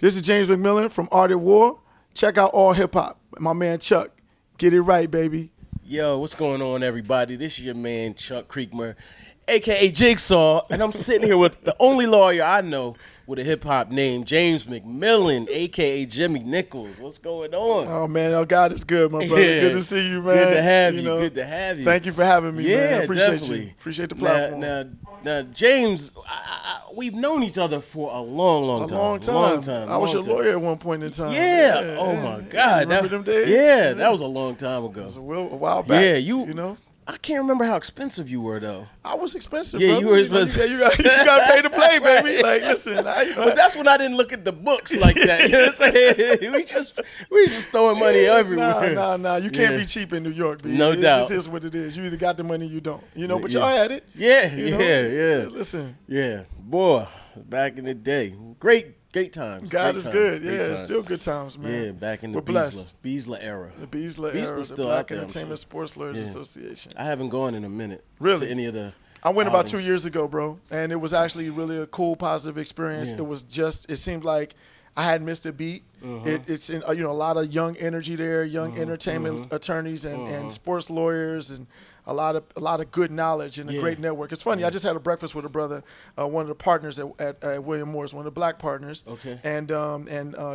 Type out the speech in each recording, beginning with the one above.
This is James McMillan from Art at War. Check out All Hip Hop. My man Chuck. Get it right, baby. Yo, what's going on, everybody? This is your man, Chuck Creekmer, a.k.a. Jigsaw, and I'm sitting here with the only lawyer I know with a hip-hop name, James McMillan, a.k.a. Jimmy Nichols. What's going on? Oh, man, oh, God is good, my brother. Yeah. Good to see you, man. Good to have you. Good to have you. Thank you for having me, man. Appreciate definitely. you. Appreciate the platform. Now, James, we've known each other for a long time. A long time. I was your lawyer at one point in time. Yeah. Oh, my God. Remember them days? Yeah, that was a long time ago. It was a while back. Yeah, you know? I can't remember how expensive you were, though. I was expensive, yeah, brother. You were expensive. You got to pay to play, baby. Like, listen. But that's when I didn't look at the books like that. You know what I'm saying? we just throwing money everywhere. Nah. You can't be cheap in New York, baby. No doubt. It just is what it is. You either got the money or you don't. You know, but y'all had it. Yeah. Listen. Yeah. Boy, back in the day. Great times. God is good. Yeah, still good times, man. Yeah, back in the Beasler era. The Beasler era, the Black Entertainment Sports Lawyers Association. I haven't gone in a minute. Really? To any of the I went about outings. 2 years ago, bro, and it was actually really a cool, positive experience. Yeah. It seemed like I hadn't missed a beat. It's in, a lot of young energy there, young entertainment attorneys and sports lawyers and a lot of good knowledge and a great network. It's funny. I just had a breakfast with a brother, one of the partners at William Morris, one of the black partners. Okay. And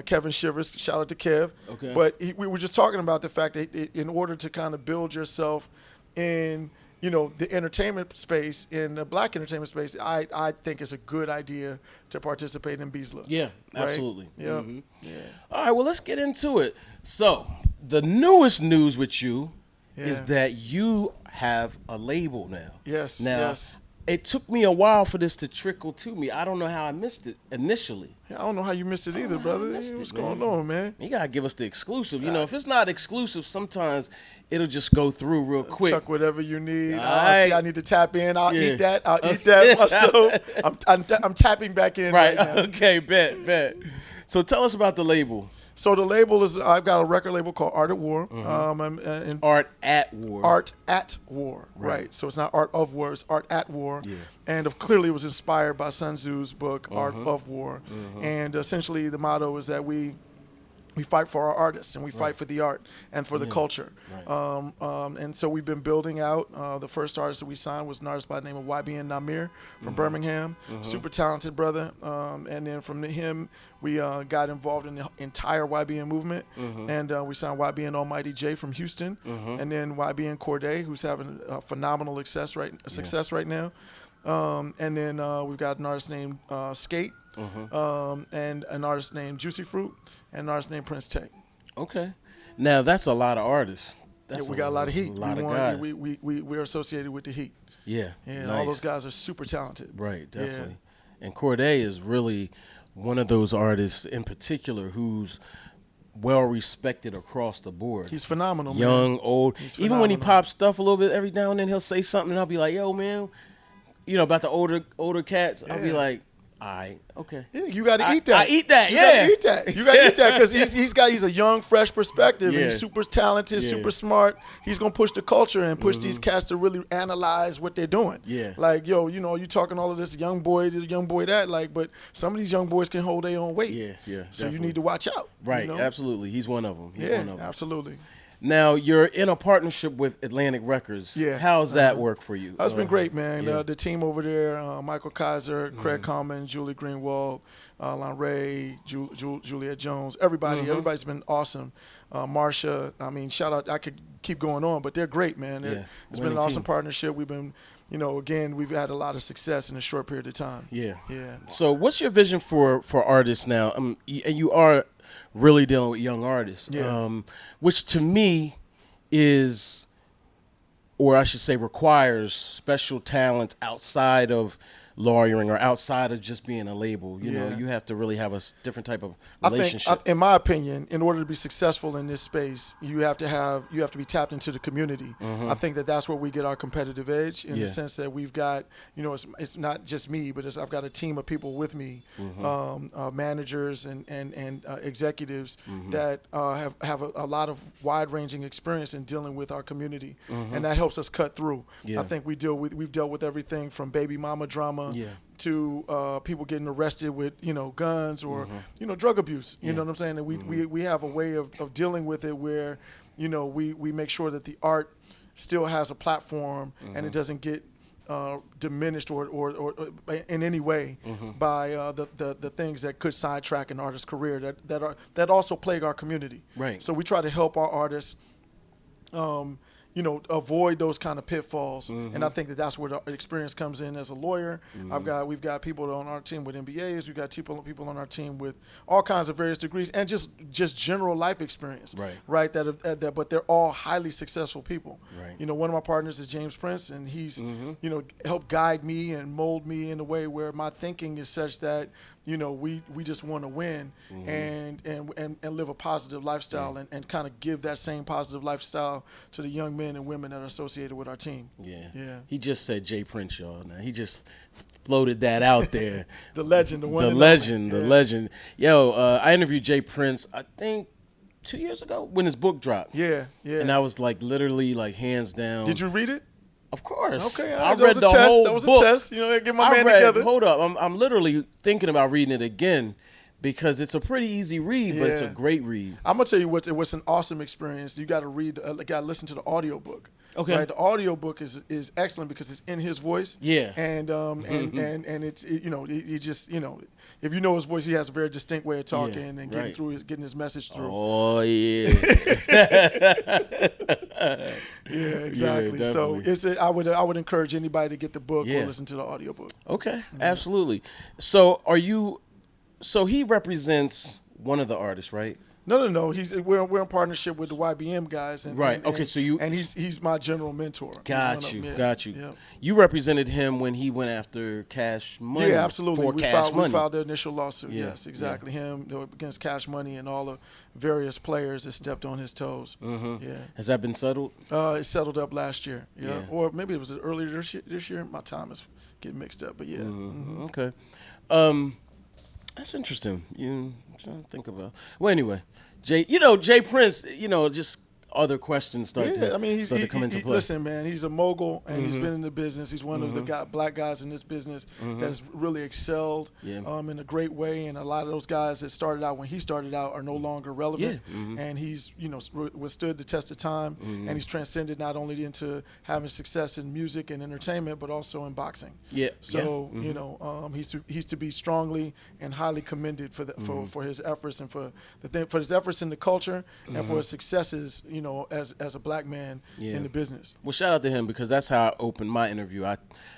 Kevin Shivers. Shout out to Kev. Okay. But we were just talking about the fact that in order to kind of build yourself in the entertainment space, in the black entertainment space, I think it's a good idea to participate in Beasler. Yeah, right? absolutely. Yeah. Yeah. All right, well, let's get into it. So, the newest news with you is that you have a label now. Yes, now, yes. It took me a while for this to trickle to me. I don't know how I missed it initially. I don't know how you missed it either, brother. What's going on, man? You gotta give us the exclusive. If it's not exclusive, sometimes it'll just go through real quick. Chuck, whatever you need. Right. See, I need to tap in. I'll eat that. I'll eat that myself. I'm tapping back in right now. Okay, bet. So tell us about the label. So the label is, I've got a record label called Art at War. Art at War. Art at War, right. So it's not Art of War, it's Art at War. Yeah. And clearly it was inspired by Sun Tzu's book, Art of War. And essentially the motto is that we fight for our artists and we fight for the art and for the culture. Right. And so we've been building out. The first artist that we signed was an artist by the name of YBN Namir from Birmingham. Super talented brother. And then from him, we got involved in the entire YBN movement. And we signed YBN Almighty J from Houston. And then YBN Corday, who's having a phenomenal success right now. And then we've got an artist named Skate. And an artist named Juicy Fruit, and an artist named Prince Tech. Okay. Now, that's a lot of artists. We got a lot of heat. A lot of guys. We're associated with the heat. Yeah. And nice. all those guys are super talented. Right, definitely. Yeah. And Corday is really one of those artists in particular who's well-respected across the board. He's phenomenal, Young, man. old. Even when he pops stuff a little bit, every now and then he'll say something, and I'll be like, yo, man, about the older cats, I'll be like, all right, okay. Yeah, you got to eat that. I eat that, You got to eat that. You got to eat that because he's a young, fresh perspective. And he's super talented, super smart. He's going to push the culture and push these cats to really analyze what they're doing. Yeah. Like, yo, you talking all of this young boy that, but some of these young boys can hold their own weight. Yeah. So you need to watch out. Right, absolutely. He's one of them. Absolutely. Now, you're in a partnership with Atlantic Records. Yeah. How's that work for you? It's been great, man. The team over there, Michael Kaiser, Craig Common, Julie Greenwald, Lon Ray, Juliet Jones, everybody's been awesome. Marsha, shout out. I could keep going on, but they're great, man. It's been an awesome partnership. We've been, again, we've had a lot of success in a short period of time. Yeah. So what's your vision for artists now? And you are really dealing with young artists, which to me is, or I should say requires special talent outside of lawyering or outside of just being a label. You know, you have to really have a different type of relationship. I think, in my opinion, in order to be successful in this space, you have to be tapped into the community. I think that's where we get our competitive edge in the sense that we've got, it's not just me, but I've got a team of people with me, managers and executives that have a lot of wide-ranging experience in dealing with our community, and that helps us cut through. I think we've dealt with everything from baby mama drama trauma to people getting arrested with, guns or, drug abuse. You know what I'm saying? And we have a way of dealing with it where, we make sure that the art still has a platform and it doesn't get diminished or in any way by the things that could sidetrack an artist's career that also plague our community. Right. So we try to help our artists, avoid those kind of pitfalls. And I think that's where the experience comes in as a lawyer. We've got people on our team with MBAs. We've got people on our team with all kinds of various degrees and just general life experience. Right. But they're all highly successful people. Right. One of my partners is James Prince, and he's, helped guide me and mold me in a way where my thinking is such that, we just want to win and live a positive lifestyle and kind of give that same positive lifestyle to the young men and women that are associated with our team. Yeah. He just said Jay Prince, y'all. Now he just floated that out there. The legend, the one. The legend. Yo, I interviewed Jay Prince, I think 2 years ago when his book dropped. Yeah. And I was literally hands down. Did you read it? Of course. Okay, I read the whole book. That was a test. Get my man together. Hold up. I'm literally thinking about reading it again because it's a pretty easy read, but it's a great read. I'm going to tell you what's an awesome experience. You got to read, got to listen to the audiobook. Okay. Right? The audiobook is excellent because it's in his voice. Yeah. And it's he just if you know his voice, he has a very distinct way of talking and getting his message through. Oh yeah. Yeah, exactly. Yeah, so I would encourage anybody to get the book or listen to the audiobook. Okay, absolutely. So so he represents one of the artists, right? No. We're in partnership with the YBN guys. And he's my general mentor. Got you. Yeah. You represented him when he went after Cash Money. Yeah, absolutely. We filed the initial lawsuit. Yeah. Yes, exactly. Him against Cash Money and all the various players that stepped on his toes. Yeah. Has that been settled? It settled up last year. Yeah. Or maybe it was earlier this year. My time is getting mixed up, but yeah. Okay. That's interesting. I'm trying to think about. Well, anyway, Jay Prince. Just other questions start to come into play. Listen, man, he's a mogul and he's been in the business. He's one of the black guys in this business that has really excelled in a great way. And a lot of those guys that started out when he started out are no longer relevant. And he's withstood the test of time and he's transcended not only into having success in music and entertainment but also in boxing. So he's to be strongly and highly commended for his efforts and for his efforts in the culture and for his successes. As a black man in the business. Well, shout out to him because that's how I opened my interview.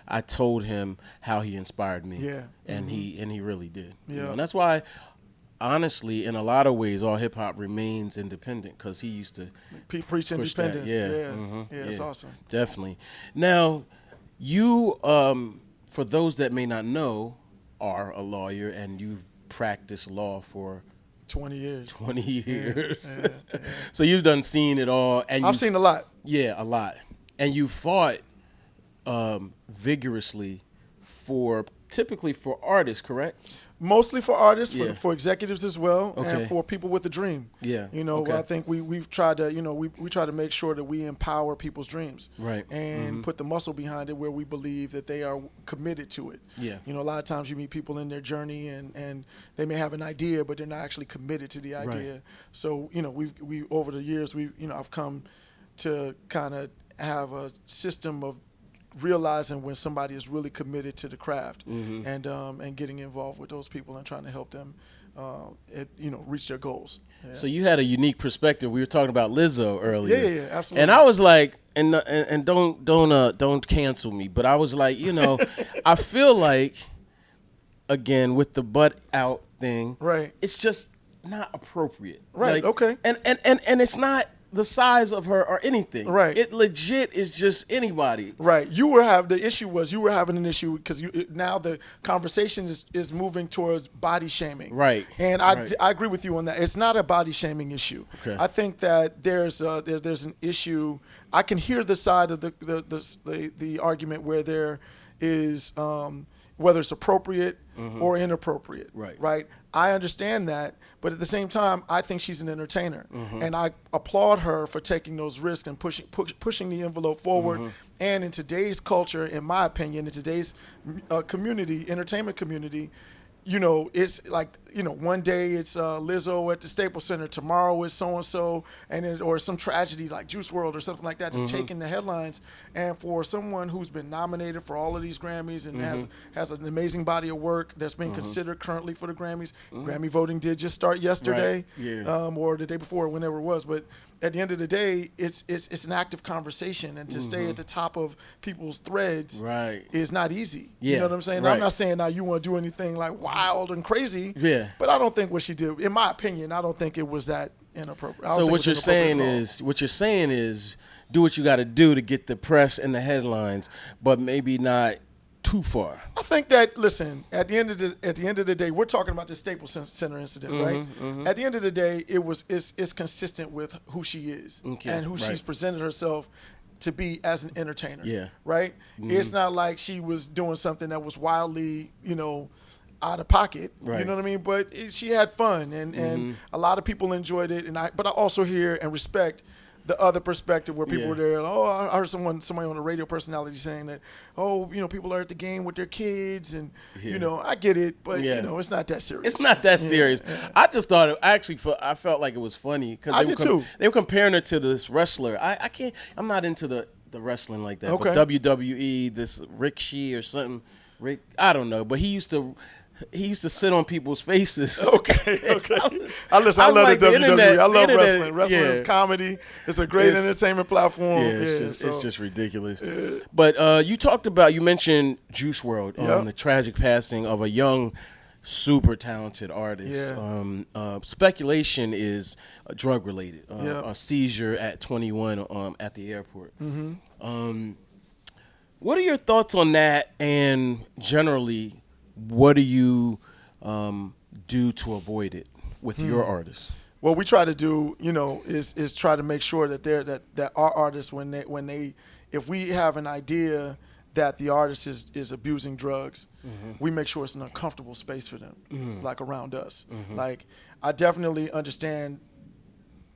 I told him how he inspired me. Yeah. And he really did. Yeah. And that's why, honestly, in a lot of ways, all hip hop remains independent because he used to preach independence. Yeah. It's awesome. Definitely. Now, you, for those that may not know, are a lawyer and you've practiced law for 20 years. 20 years. Yeah. So you've seen it all. And I've seen a lot. Yeah, a lot. And you fought vigorously typically for artists, correct? Mostly for artists, for executives as well, Okay. and for people with a dream. Yeah. Okay. I think we've tried to, we try to make sure that we empower people's dreams. Right. And put the muscle behind it where we believe that they are committed to it. Yeah. A lot of times you meet people in their journey and they may have an idea, but they're not actually committed to the idea. Right. So, we over the years, I've come to kind of have a system of realizing when somebody is really committed to the craft and getting involved with those people and trying to help them reach their goals. Yeah. So you had a unique perspective. We were talking about Lizzo earlier. Yeah, absolutely. And I was like, and don't cancel me, but I was like, I feel like, again, with the butt out thing, right? It's just not appropriate, right? Okay. And it's not the size of her or anything. Right. It legit is just anybody. Right. You were having an issue because now the conversation is moving towards body shaming. Right. And I agree with you on that. It's not a body shaming issue. Okay. I think that there's an issue. I can hear the side of the argument where there is whether it's appropriate or inappropriate. Right. Right. I understand that, but at the same time, I think she's an entertainer, and I applaud her for taking those risks and pushing the envelope forward. And in today's culture, in my opinion, in today's entertainment community, you know, it's like, you know, one day it's Lizzo at the Staples Center, tomorrow it's so-and-so, or some tragedy like Juice WRLD or something like that, just taking the headlines. And for someone who's been nominated for all of these Grammys and has an amazing body of work that's being considered currently for the Grammys, Grammy voting did just start yesterday, or the day before, whenever it was. But at the end of the day, it's an active conversation, and to stay at the top of people's threads is not easy. You know what I'm saying? I'm not saying now you want to do anything like wild and crazy, but I don't think what she did, in my opinion, I don't think it was that inappropriate. So what you're saying is do what you got to do to get the press and the headlines, but maybe not too far. I think that, listen, at the end of the day, we're talking about the Staples Center incident, right? At the end of the day, it's consistent with who she is and who she's presented herself to be as an entertainer. Right? It's not like she was doing something that was wildly, you know, out of pocket. You know what I mean? But she had fun, and a lot of people enjoyed it. But I also hear and respect the other perspective where people were there. Oh, I heard somebody on a radio personality saying that, oh, you know, people are at the game with their kids, and you know, I get it, but you know, it's not that serious. It's not that serious. I just thought I felt like it was funny because they were comparing her to this wrestler. I'm not into the wrestling like that. But WWE, this Rick Shee or something, I don't know, but he used to sit on people's faces. I love the WWE. I love wrestling. Wrestling is comedy. It's a great entertainment platform. It's just ridiculous. But you mentioned Juice WRLD, the tragic passing of a young, super talented artist. Speculation is drug related. A seizure at 21 at the airport. What are your thoughts on that? And generally, what do you do to avoid it with your artists? What we try to do, you know, is try to make sure that that our artists, if we have an idea that the artist is abusing drugs, we make sure it's an uncomfortable space for them, like around us. Like, I definitely understand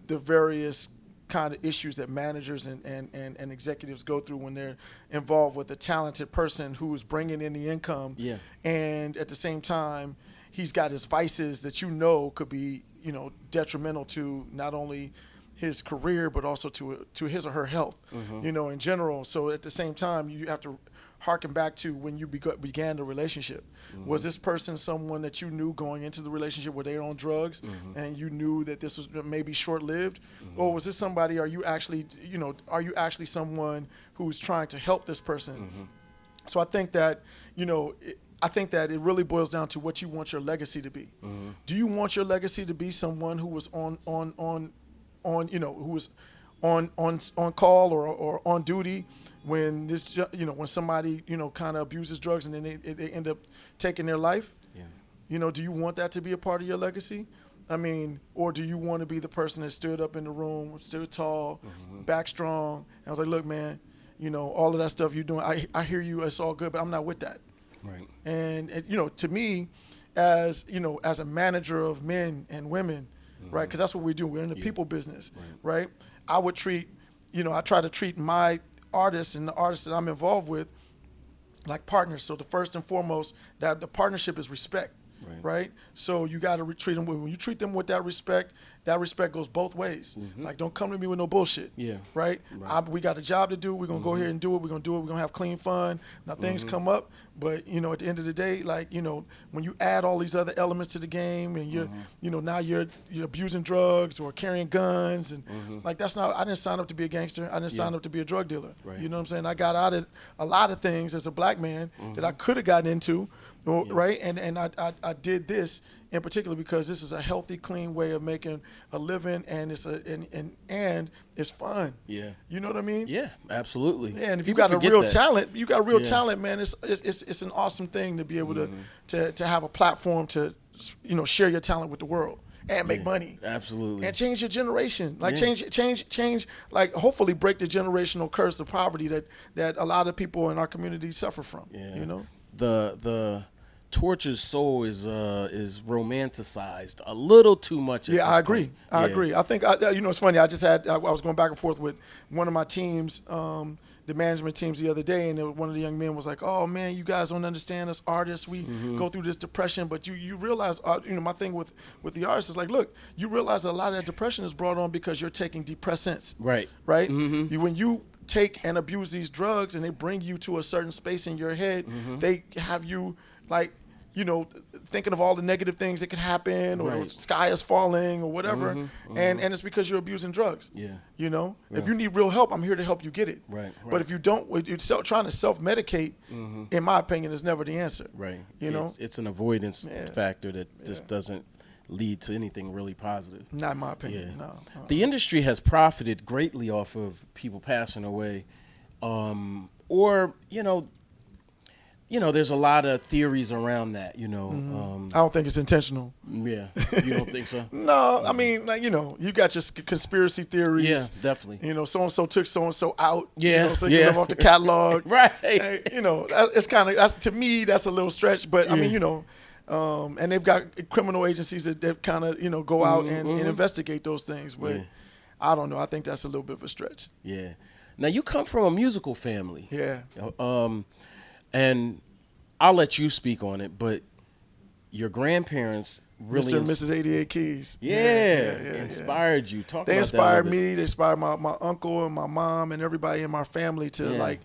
the various kind of issues that managers and executives go through when they're involved with a talented person who's bringing in the income, and at the same time he's got his vices that, you know, could be, you know, detrimental to not only his career but also to his or her health, you know, in general. So at the same time, you have to harken back to when you began the relationship. Was this person someone that you knew going into the relationship were they on drugs, and you knew that this was maybe short-lived, or was this somebody? Are you actually someone who's trying to help this person? So I think that, you know, it really boils down to what you want your legacy to be. Do you want your legacy to be someone who was on call or on duty when this, you know, when somebody, you know, kind of abuses drugs and then they end up taking their life? You know, do you want that to be a part of your legacy? I mean, or do you want to be the person that stood up in the room, stood tall, back strong, and I was like, look, man, you know, all of that stuff you're doing, I hear you, it's all good, but I'm not with that. And you know, to me, as you know, as a manager of men and women, right? Because that's what we do. We're in the people business, right? I try to treat my artists and the artists that I'm involved with like partners. So the first and foremost, that the partnership is respect, right? So you got to treat them when you treat them with that respect goes both ways. Like, don't come to me with no bullshit. Right? We got a job to do. We're gonna go here and do it. We're gonna have clean fun. Now things come up, but you know, at the end of the day, like, you know, when you add all these other elements to the game, and you're, you know, now you're abusing drugs or carrying guns, and like, that's not. I didn't sign up to be a gangster. I didn't sign up to be a drug dealer. You know what I'm saying? I got out of a lot of things as a black man that I could have gotten into, right? And I did this in particular because this is a healthy, clean way of making a living, and it's and it's fun. You know what I mean? Absolutely. And if you got a real talent, talent, man. It's an awesome thing to be able to have a platform to, you know, share your talent with the world and make money. Absolutely. And change your generation. Like change. Like, hopefully break the generational curse of poverty that a lot of people in our community suffer from. You know. the tortured soul is romanticized a little too much. Yeah, I agree. I agree. I think it's funny. I was going back and forth with one of my teams, the management teams the other day, and one of the young men was like, "Oh man, you guys don't understand us artists. We go through this depression, but you realize, my thing with the artists is like, look, you realize a lot of that depression is brought on because you're taking depressants, right? When you take and abuse these drugs and they bring you to a certain space in your head, they have you like, thinking of all the negative things that could happen, or the sky is falling or whatever, and it's because you're abusing drugs. If you need real help, I'm here to help you get it. But if you don't, you're trying to self-medicate, in my opinion, is never the answer. It's an avoidance factor that just doesn't lead to anything really positive. Not in my opinion. No. The industry has profited greatly off of people passing away, or there's a lot of theories around that, I don't think it's intentional. Yeah. You don't think so? No, I mean, you got your conspiracy theories. Yeah, definitely. So-and-so took so-and-so out. Yeah. So they can live off the catalog. Right. It's kind of, to me, that's a little stretch. But, I mean, and they've got criminal agencies that kind of, go out and investigate those things. But I don't know. I think that's a little bit of a stretch. Yeah. Now, you come from a musical family. Yeah. And I'll let you speak on it, but your grandparents really Mr. and Mrs. 88 Keys. Inspired you. Talk they about inspired that me. They inspired my uncle and my mom and everybody in my family to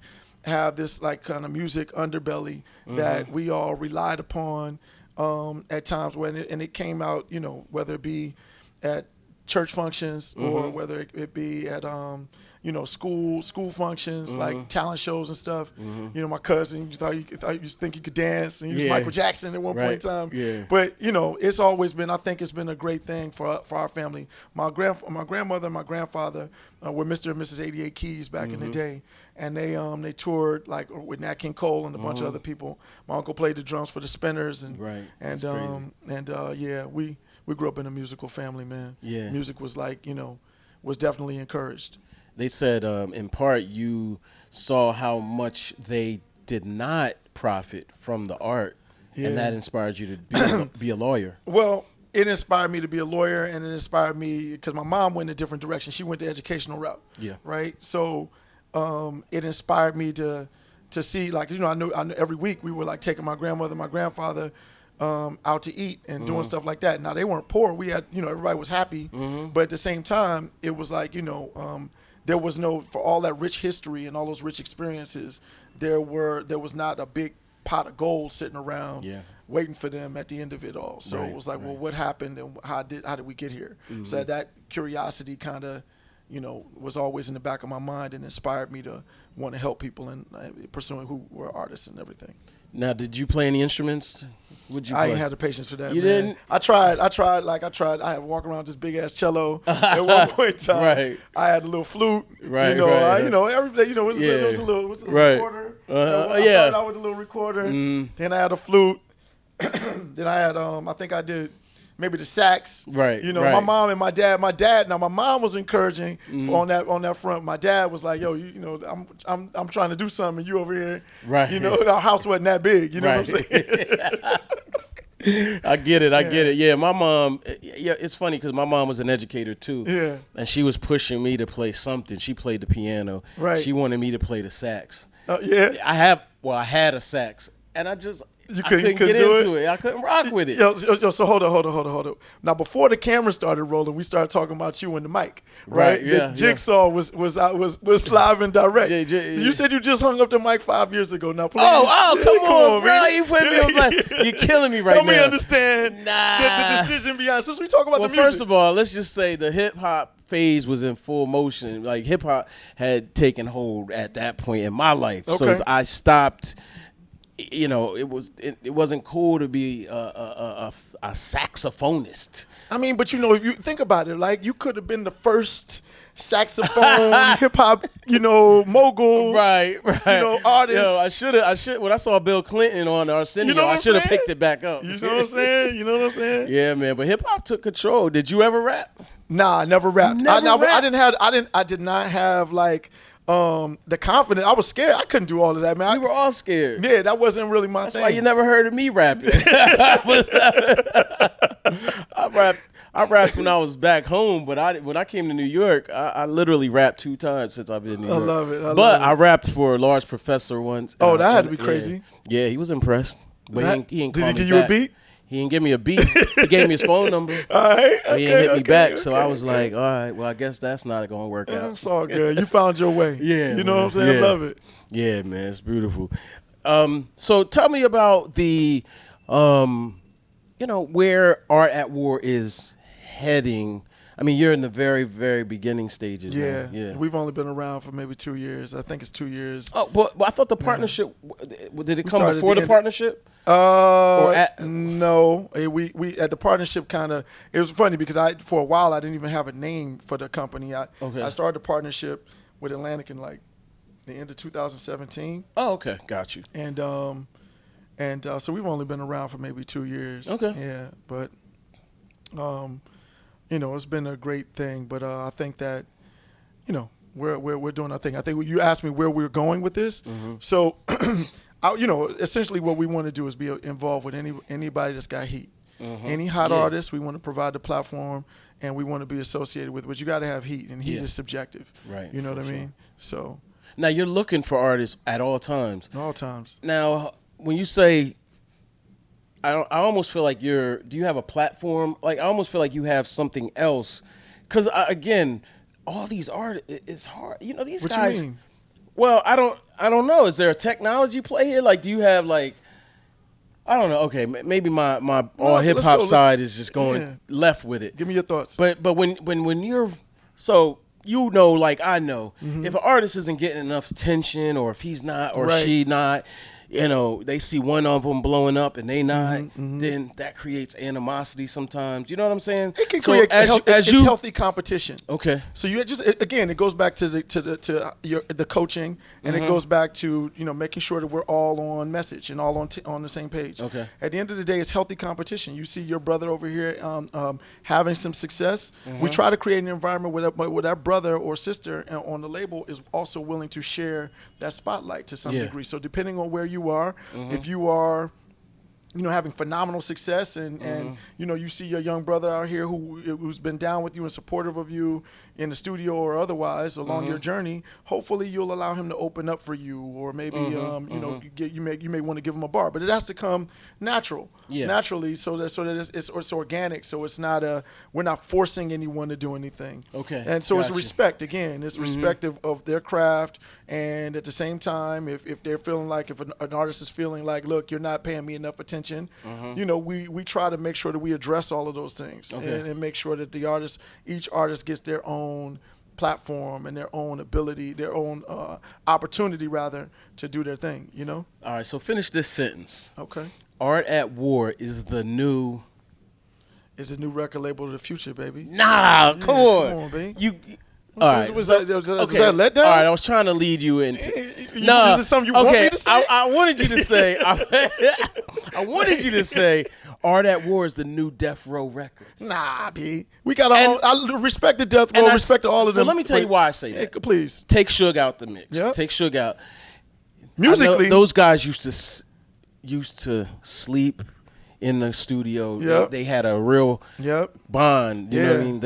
have this kind of music underbelly that we all relied upon at times when it came out, whether it be at church functions or whether it be at school functions like talent shows and stuff. My cousin, you think you could dance, and he was Michael Jackson at one point in time. But it's always been, I think it's been a great thing for our family. My grandmother and my grandfather were Mr. and Mrs. 88 Keys back in the day, and they toured with Nat King Cole and a bunch of other people. My uncle played the drums for the Spinners, we grew up in a musical family, man. Yeah. Music was was definitely encouraged. They said, in part, you saw how much they did not profit from the art, and that inspired you to be a lawyer. Well, it inspired me to be a lawyer, and it inspired me because my mom went in a different direction. She went the educational route. Yeah. Right. So, it inspired me to see, I knew every week we were taking my grandmother, and my grandfather out to eat and doing stuff like that. Now they weren't poor. We had, everybody was happy, but at the same time, it was there was for all that rich history and all those rich experiences, there was not a big pot of gold sitting around waiting for them at the end of it all. So it was well, what happened and how did we get here? So that curiosity kind of, was always in the back of my mind and inspired me to want to help people and pursuing who were artists and everything. Now, did you play any instruments? I ain't had the patience for that. You didn't? I tried. I had to walk around this big ass cello at one point in time. I had a little flute. Every day, it was a little recorder. I started out with a little recorder. Then I had a flute. Then I had I think I did maybe the sax. My mom and my dad. Now my mom was encouraging on that front. My dad was like, "Yo, I'm trying to do something, and you over here." Our house wasn't that big. You know what I'm saying? I get it. Yeah, my mom. Yeah, it's funny because my mom was an educator too. Yeah, and she was pushing me to play something. She played the piano. Right. She wanted me to play the sax. Yeah. I had a sax, and I couldn't get into it. I couldn't rock with it. Yo, so hold on. Now, before the camera started rolling, we started talking about you and the mic, right? Yeah. The jigsaw was live and direct. You said you just hung up the mic 5 years ago. Now, please. Come on, bro. You put me on you're killing me right now. Help me understand the decision behind. Since we talk about the music. First of all, let's just say the hip hop phase was in full motion. Like hip hop had taken hold at that point in my life, so I stopped. It wasn't cool to be a saxophonist. I mean, but if you think about it, you could have been the first saxophone hip hop, mogul, right, artist. I should. When I saw Bill Clinton on Arsenio, I should have picked it back up. You know what I'm saying? Yeah, man. But hip hop took control. Did you ever rap? Nah, I never rapped. I did not have the confidence. I was scared. I couldn't do all of that, man. We were all scared. Yeah, that wasn't really my That's thing. why you never heard of me rapping. I rapped when I was back home, but when I came to New York, I literally rapped 2 times since I've been in New York. I love it. I rapped for a large professor once. Oh, that had to be crazy. Yeah, he was impressed. But he did he give you a beat? He didn't give me a beat. He gave me his phone number. All right. But he didn't hit me back. So I was like, all right, well, I guess that's not going to work out. It's all good. You found your way. Yeah. You know what I'm saying? Yeah. I love it. Yeah, man. It's beautiful. So tell me about the, where Art at War is heading. I mean, you're in the very, very beginning stages. Yeah. Now. Yeah. We've only been around for maybe 2 years. I think it's 2 years. Oh, but I thought the partnership, did it come started before at the the end. partnership? No. We at the partnership kind of. It was funny because for a while I didn't even have a name for the company. I started the partnership with Atlantic in like the end of 2017. Oh, okay, got you. And so we've only been around for maybe 2 years. Okay. Yeah, but it's been a great thing. But I think that we're doing our thing. I think you asked me where we're going with this. Mm-hmm. So. Essentially what we want to do is be involved with anybody that's got heat. Mm-hmm. Any hot artist, we want to provide the platform, and we want to be associated with. But you got to have heat, and heat is subjective. Right. You know what I mean? So. Now you're looking for artists at all times. All times. Now, when you say, I almost feel like do you have a platform? Like I almost feel like you have something else, because again, all these artists, it's hard. These what guys. What you mean? Well, I don't know. Is there a technology play here? Like, do you have like, I don't know. Okay, maybe my all hip hop side is just going left with it. Give me your thoughts. But when you're so like I know, if an artist isn't getting enough attention, or if he's not or she not, they see one of them blowing up and they not, then that creates animosity sometimes. You know what I'm saying? It can create healthy competition. Okay. So you it goes back to the coaching, and it goes back to making sure that we're all on message and all on the same page. Okay. At the end of the day, it's healthy competition. You see your brother over here having some success. We try to create an environment where that brother or sister on the label is also willing to share that spotlight to some degree. So depending on where you are, if you are having phenomenal success and you see your young brother out here who's been down with you and supportive of you in the studio or otherwise along your journey, hopefully you'll allow him to open up for you, or maybe you may want to give him a bar, but it has to come naturally, so that it's organic, so it's not we're not forcing anyone to do anything. Okay. And so it's respect. Again, it's respect of their craft, and at the same time, if they're feeling like, if an artist is feeling like, look, you're not paying me enough attention, we try to make sure that we address all of those things, and make sure that each artist gets their own platform and their own ability, their own opportunity rather, to do their thing. All right, so finish this sentence. Okay. Art at War is the new. Is a new record label of the future, baby. Nah, come on, baby. All right. Was that a letdown? All right, I was trying to lead you into. Is it something you want me to say? I wanted you to say. I wanted you to say, Art at War is the new Death Row Records. Nah, B. We got our own. I respect the Death Row. Respect all of them. But let me tell you why I say that. Please. Take Suge out the mix. Yep. Take Suge out. Musically, those guys used to sleep in the studio. Yep. They had a real bond. You know what I mean?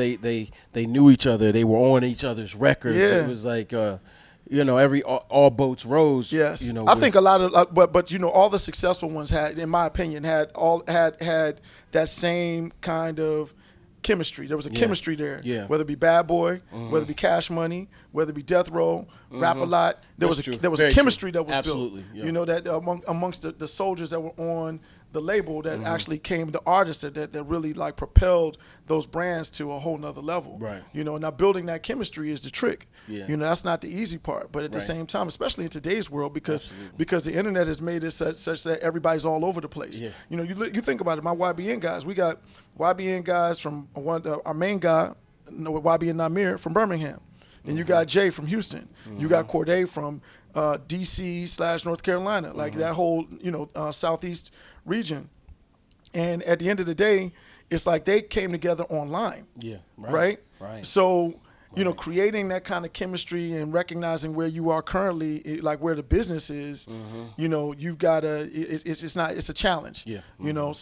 They knew each other. They were on each other's records. Yeah. It was like all boats rose. Yes. I think a lot of but all the successful ones had, in my opinion, had that same kind of chemistry. There was a chemistry there. Yeah. Whether it be Bad Boy, whether it be Cash Money, whether it be Death Row, Rap a Lot, there was a chemistry that was Absolutely. built. Yeah. That amongst the soldiers that were on the label that actually came, the artists that really like propelled those brands to a whole nother level. Right. Now building that chemistry is the trick. Yeah. That's not the easy part. But at the same time, especially in today's world, because the internet has made it such that everybody's all over the place. Yeah. You think about it. My YBN guys, we got YBN guys from our main guy, YBN Namir from Birmingham. And you got Jay from Houston. You got Corday from DC/North Carolina, like that whole southeast region. And at the end of the day, it's like they came together online. Yeah. Right. Right. So you know, creating that kind of chemistry and recognizing where you are currently, like where the business is, you know, you've got to, it's a challenge, you know,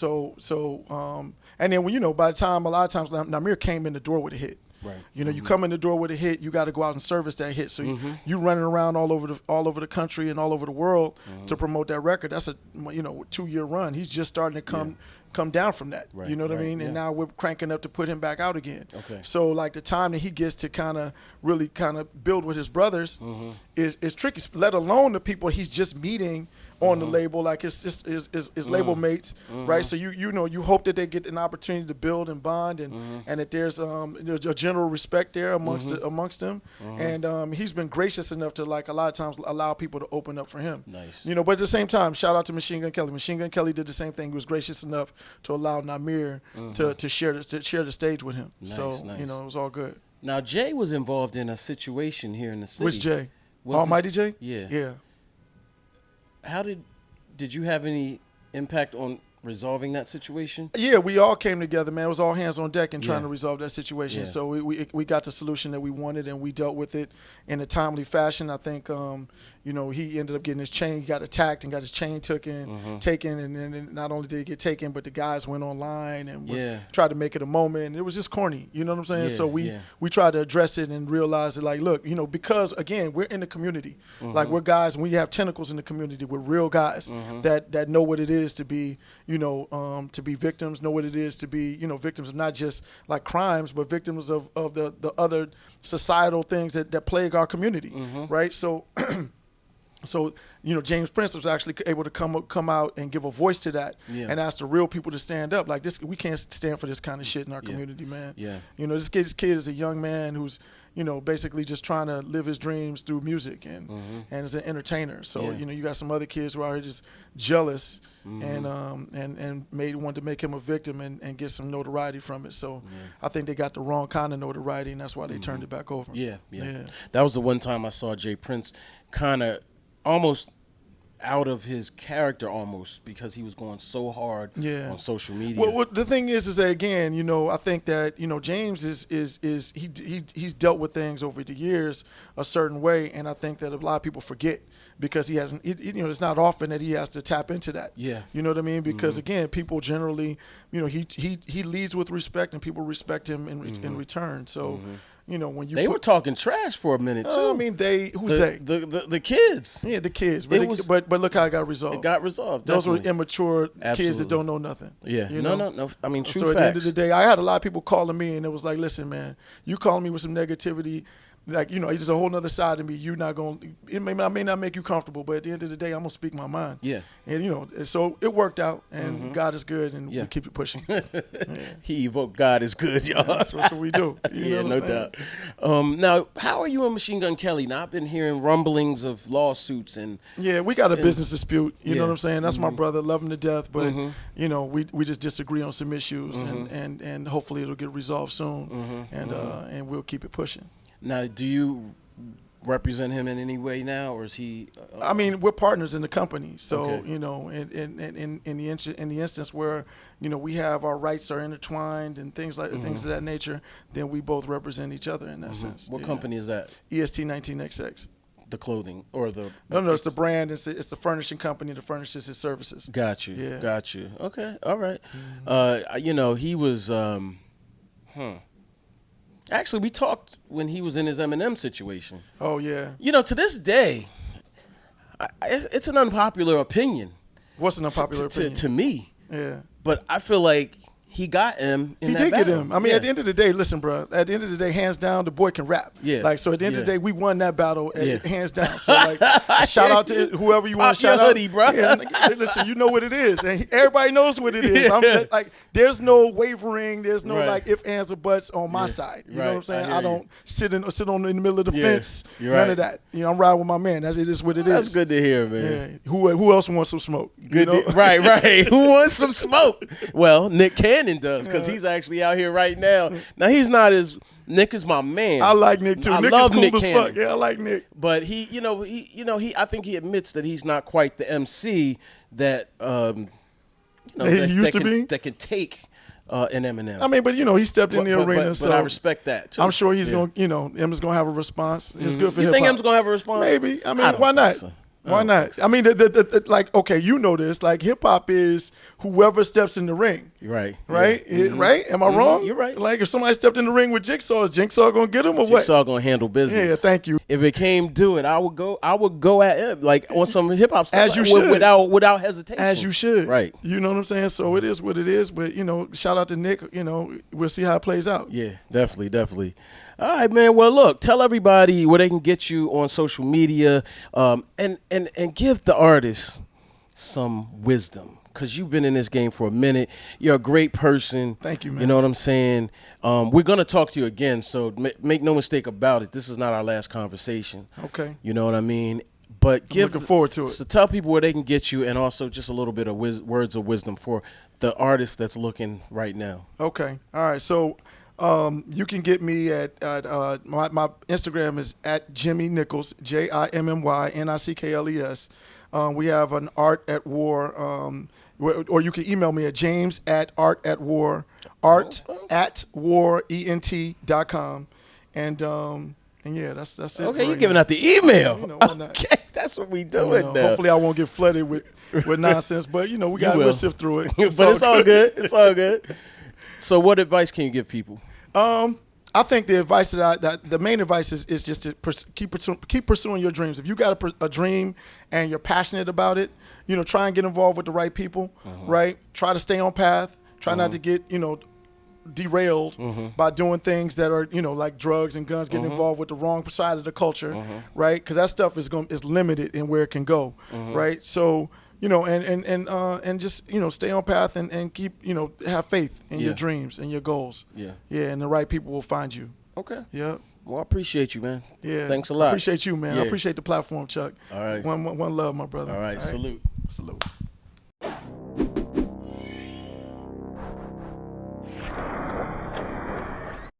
and then when, you know, by the time, a lot of times Namir came in the door with a hit. Right. You know, you come in the door with a hit, you got to go out and service that hit. So you running around all over the country and all over the world to promote that record. That's a 2-year run. He's just starting to come down from that. Right, you know what I mean? And now we're cranking up to put him back out again. Okay. So like the time that he gets to kind of really kind of build with his brothers is tricky. Let alone the people he's just meeting on the label, like his label mates, right? So you hope that they get an opportunity to build and bond, and that there's a general respect there amongst them, and he's been gracious enough to, like, a lot of times allow people to open up for him. Nice. You know, but at the same time, shout out to Machine Gun Kelly. Machine Gun Kelly did the same thing. He was gracious enough to allow Namir to share the stage with him. Nice, so nice. You know, it was all good. Now Jay was involved in a situation here in the city. Which Jay? Almighty Jay? Yeah. Yeah. How did you have any impact on resolving that situation? Yeah, we all came together, man. It was all hands on deck in trying to resolve that situation. So we got the solution that we wanted, and we dealt with it in a timely fashion. I think, you know, he ended up getting his chain. He got attacked and got his chain taken, and then not only did he get taken, but the guys went online and tried to make it a moment. It was just corny, you know what I'm saying? So we tried to address it and realize that, like, look, you know, because, again, we're in the community. Like, we're guys, and we have tentacles in the community. We're real guys that know what it is to be, you know, to be victims, know what it is to be, you know, victims of not just like crimes, but victims of the other societal things that plague our community, right? So, you know, James Prince was actually able to come out and give a voice to that and ask the real people to stand up. Like, this, we can't stand for this kind of shit in our community, man. Yeah. You know, this kid is a young man who's, you know, basically just trying to live his dreams through music and as an entertainer. So, you know, you got some other kids who are out here just jealous and wanted to make him a victim and get some notoriety from it. So I think they got the wrong kind of notoriety, and that's why they turned it back over. Yeah. That was the one time I saw Jay Prince kind of almost out of his character, almost, because he was going so hard on social media. Well, the thing is that, again, you know, I think that, you know, James he's dealt with things over the years a certain way, and I think that a lot of people forget because he hasn't. You know, it's not often that he has to tap into that. Yeah, you know what I mean? Because again, people generally, you know, he leads with respect, and people respect him in return. So. You know, when they were talking trash for a minute too. I mean, who's they? The kids. Yeah, the kids. But look how it got resolved. It got resolved. Those were immature kids that don't know nothing. Yeah. You know? No. I mean, true facts. So at the end of the day, I had a lot of people calling me, and it was like, listen, man, you calling me with some negativity. Like, you know, it's a whole nother side of me. You're not going. I may not make you comfortable, but at the end of the day, I'm gonna speak my mind. Yeah. And you know, so it worked out, and God is good, and we keep it pushing. He evoked God is good, y'all. That's what we do. You know no doubt. Now, how are you and Machine Gun Kelly? Now, I've been hearing rumblings of lawsuits and. Yeah, we got a business dispute. You know what I'm saying? That's my brother. Love him to death, but you know, we just disagree on some issues, and hopefully it'll get resolved soon, and we'll keep it pushing. Now, do you represent him in any way now, or is he? I mean, we're partners in the company, so you know, in the instance where, you know, we have our rights are intertwined and things of that nature, then we both represent each other in that sense. What company is that? EST 19XX. The clothing or the? No, it's the brand. It's the furnishing company that furnishes his services. Got you. Yeah. Got you. Okay. All right. You know, he was. Actually, we talked when he was in his Eminem situation. Oh, yeah. You know, to this day, it's an unpopular opinion. What's an unpopular opinion? To me. Yeah. But I feel like he got him in that battle. He did get him. I mean, at the end of the day, listen, bro. At the end of the day, hands down, the boy can rap. Yeah. Like, so at the end of the day, we won that battle, hands down. So, like, shout out to whoever you want to shout out. Hoodie, bro. Yeah, listen, you know what it is, and everybody knows what it is. I'm like, there's no wavering. There's no like ifs, ands, or buts on my side. You know what I'm saying? I don't sit in the middle of the fence. None of that. You know, I'm riding with my man. It is what it is. That's good to hear, man. Yeah. Who else wants some smoke? Good. Right. Who wants some smoke? Well, Nick Cannon does, because he's actually out here right now. Now, he's not as Nick is my man. I like Nick too. Nick love is cool Nick as Cannon. fuck. Yeah, I like Nick. But he I think he admits that he's not quite the MC that he used to be. That can take and Eminem. I mean, but he stepped in the arena, but so I respect that too. I'm sure he's going. Em's going to have a response. It's good for you hip think hop. Em's going to have a response? Maybe. I mean, I don't why think not? so. Why not? I mean, like, okay, this. Like, hip hop is whoever steps in the ring. Right. Right? Yeah. Right? Am I wrong? You're right. Like, if somebody stepped in the ring with Jigsaw, is Jigsaw going to get him or what? Jigsaw going to handle business. Yeah, thank you. If it came to it, I would go at him like on some hip hop stuff. As you should. Without hesitation. As you should. Right. You know what I'm saying? So it is what it is. But, shout out to Nick. We'll see how it plays out. Yeah, definitely. All right, man. Well, look, tell everybody where they can get you on social media, and give the artists some wisdom, because you've been in this game for a minute. You're a great person. Thank you, man. You know what I'm saying? We're going to talk to you again, so make no mistake about it. This is not our last conversation. Okay. You know what I mean? But looking forward to it. So tell people where they can get you, and also just a little bit of words of wisdom for the artist that's looking right now. Okay. All right. So you can get me at my Instagram is at Jimmy Nichols, JimmyNickles. We have an Art at War, or you can email me at james@artatwarent.com, and yeah, that's it. Okay, you're giving out the email. Why not? Okay, that's what we doing now. Hopefully, I won't get flooded with nonsense, but we'll sift through it. But it's all good. It's all good. So, what advice can you give people? I think the advice the main advice is just to keep pursuing your dreams. If you got a dream and you're passionate about it, try and get involved with the right people, right? Try to stay on path. Try not to get, derailed by doing things that are, like drugs and guns, getting involved with the wrong side of the culture, right? Because that stuff is limited in where it can go, right? So, and just, stay on path and keep, have faith in your dreams and your goals. Yeah. Yeah, and the right people will find you. Okay. Yeah. Well, I appreciate you, man. Yeah. Thanks a lot. I appreciate you, man. Yeah. I appreciate the platform, Chuck. All right. One love, my brother. All right. Salute. Salute.